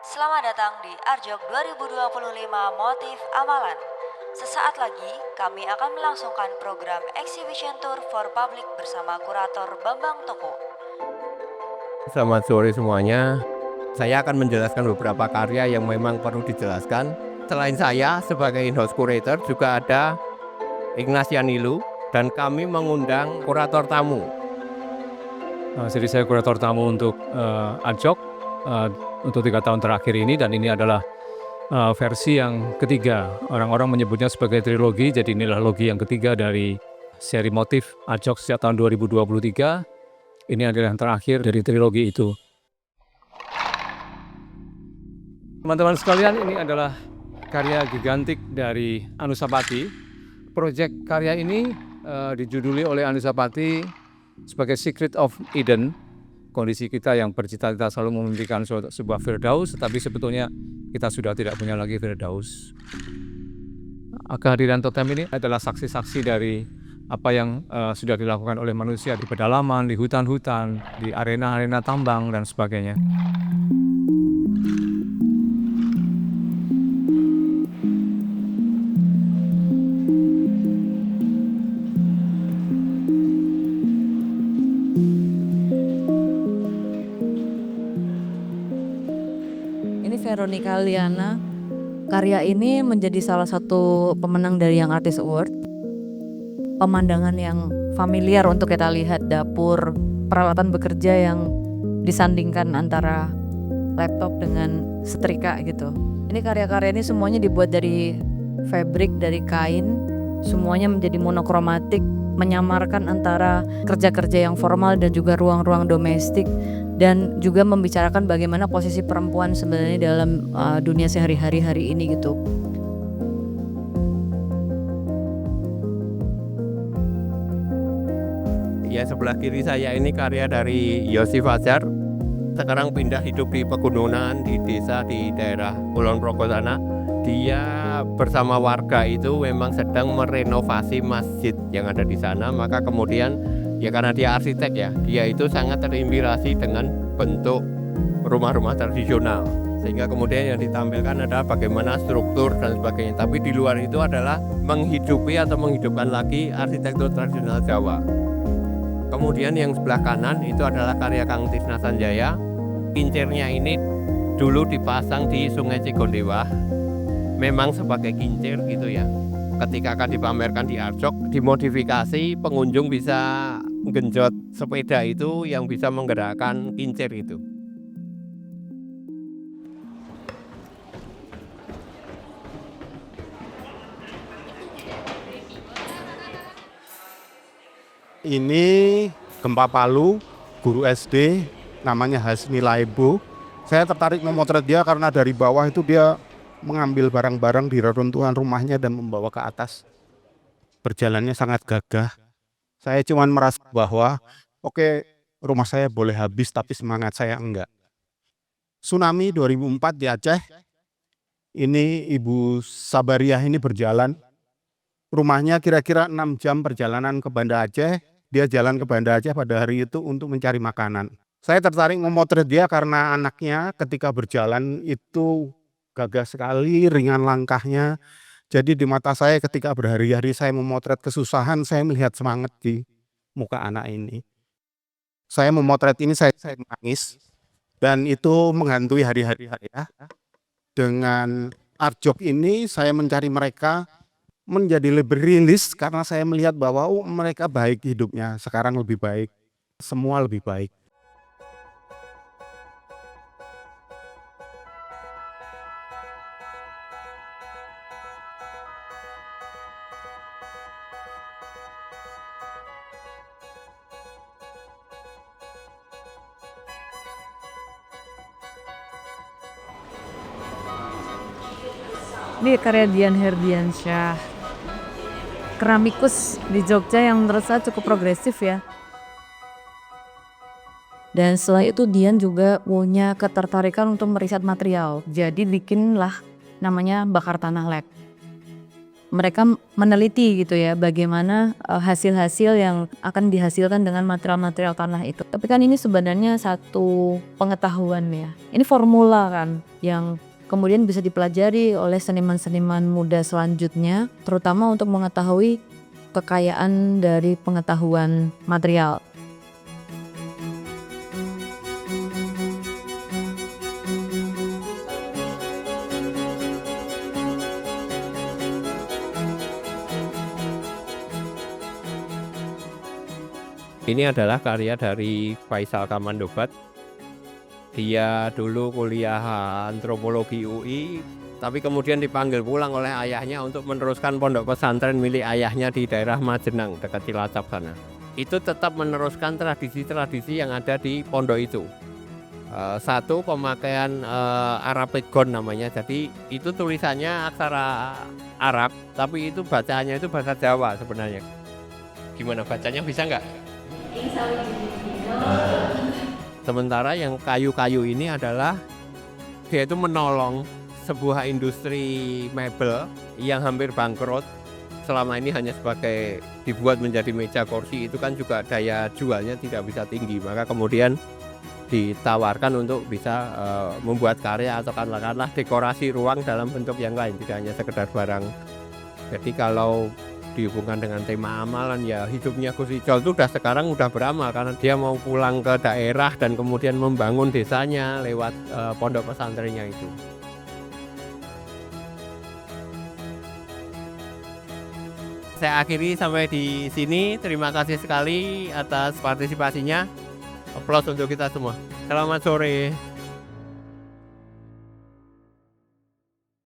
Selamat datang di Arjok 2025 Motif Amalan. Sesaat lagi kami akan melangsungkan program Exhibition Tour for Public bersama kurator Bambang Toko. Selamat sore semuanya. Saya akan menjelaskan beberapa karya yang memang perlu dijelaskan. Selain saya sebagai in-house curator juga ada Ignacia Nilu dan kami mengundang kurator tamu. Jadi saya kurator tamu untuk Arjok untuk 3 tahun terakhir ini, dan ini adalah versi yang ketiga. Orang-orang menyebutnya sebagai trilogi, jadi inilah logi yang ketiga dari seri motif Arjok sejak tahun 2023. Ini adalah yang terakhir dari trilogi itu. Teman-teman sekalian, ini adalah karya gigantik dari Anusapati. Proyek karya ini dijuduli oleh Anusapati sebagai Secret of Eden. Kondisi kita yang bercita-cita selalu memimpikan sebuah Firdaus, tetapi sebetulnya kita sudah tidak punya lagi Firdaus. Kehadiran totem ini adalah saksi-saksi dari apa yang sudah dilakukan oleh manusia di pedalaman, di hutan-hutan, di arena-arena tambang, dan sebagainya. Ini Veronica Liana. Karya ini menjadi salah satu pemenang dari Young Artist Award. Pemandangan yang familiar untuk kita lihat, dapur, peralatan bekerja yang disandingkan antara laptop dengan setrika gitu. Ini karya-karya ini semuanya dibuat dari fabric, dari kain. Semuanya menjadi monokromatik, menyamarkan antara kerja-kerja yang formal dan juga ruang-ruang domestik, dan juga membicarakan bagaimana posisi perempuan sebenarnya dalam dunia sehari-hari hari ini gitu. Ya, sebelah kiri saya ini karya dari Yosi Fajar. Sekarang pindah hidup di pegunungan, di desa di daerah Kulon Progo sana. Dia bersama warga itu memang sedang merenovasi masjid yang ada di sana. Maka kemudian ya karena dia arsitek ya, dia itu sangat terinspirasi dengan bentuk rumah-rumah tradisional. Sehingga kemudian yang ditampilkan adalah bagaimana struktur dan sebagainya. Tapi di luar itu adalah menghidupi atau menghidupkan lagi arsitektur tradisional Jawa. Kemudian yang sebelah kanan itu adalah karya Kang Tisna Sanjaya. Kincirnya ini dulu dipasang di Sungai Cigondewa, memang sebagai kincir gitu ya. Ketika akan dipamerkan di Arjok, dimodifikasi, pengunjung bisa genjot sepeda itu yang bisa menggerakkan kincir itu. Ini Gempa Palu, guru SD, namanya Hasni Laibo. Saya tertarik memotret dia karena dari bawah itu dia mengambil barang-barang di reruntuhan rumahnya dan membawa ke atas. Berjalannya sangat gagah. Saya cuma merasa bahwa oke, rumah saya boleh habis tapi semangat saya enggak. Tsunami 2004 di Aceh. Ini Ibu Sabariah ini berjalan. Rumahnya kira-kira 6 jam perjalanan ke Banda Aceh. Dia jalan ke Banda Aceh pada hari itu untuk mencari makanan. Saya tertarik memotret dia karena anaknya ketika berjalan itu gagah sekali, ringan langkahnya. Jadi di mata saya ketika berhari-hari saya memotret kesusahan, saya melihat semangat di muka anak ini. Saya memotret ini saya menangis, dan itu menghantui hari-hari saya. Dengan Arjok ini saya mencari mereka menjadi lebih rilis karena saya melihat bahwa mereka baik hidupnya, sekarang lebih baik, semua lebih baik. Ini karya Dian Herdiansyah, keramikus di Jogja yang menurut saya cukup progresif ya. Dan setelah itu Dian juga punya ketertarikan untuk meriset material. Jadi bikinlah namanya Bakar Tanah Lab. mereka meneliti gitu ya bagaimana hasil-hasil yang akan dihasilkan dengan material-material tanah itu. Tapi kan ini sebenarnya satu pengetahuan ya. Ini formula kan yang kemudian bisa dipelajari oleh seniman-seniman muda selanjutnya, terutama untuk mengetahui kekayaan dari pengetahuan material. Ini adalah karya dari Faisal Kamandobat. Dia dulu kuliah antropologi UI, tapi kemudian dipanggil pulang oleh ayahnya untuk meneruskan pondok pesantren milik ayahnya di daerah Majenang, dekat Cilacap sana. Itu tetap meneruskan tradisi-tradisi yang ada di pondok itu. Satu, pemakaian Arabic Gon namanya, jadi itu tulisannya aksara Arab, tapi itu bacaannya itu bahasa Jawa sebenarnya. Gimana bacanya, bisa nggak? Sementara yang kayu-kayu ini adalah dia itu menolong sebuah industri mebel yang hampir bangkrut. Selama ini hanya sebagai dibuat menjadi meja kursi, itu kan juga daya jualnya tidak bisa tinggi. Maka kemudian ditawarkan untuk bisa membuat karya atau katakanlah dekorasi ruang dalam bentuk yang lain, tidak hanya sekedar barang. Jadi kalau dihubungkan dengan tema amalan, ya hidupnya Gus Ijol itu sekarang udah beramal karena dia mau pulang ke daerah dan kemudian membangun desanya lewat pondok pesantrennya itu. Saya akhiri sampai di sini. Terima kasih sekali atas partisipasinya. Aplaus untuk kita semua. Selamat sore.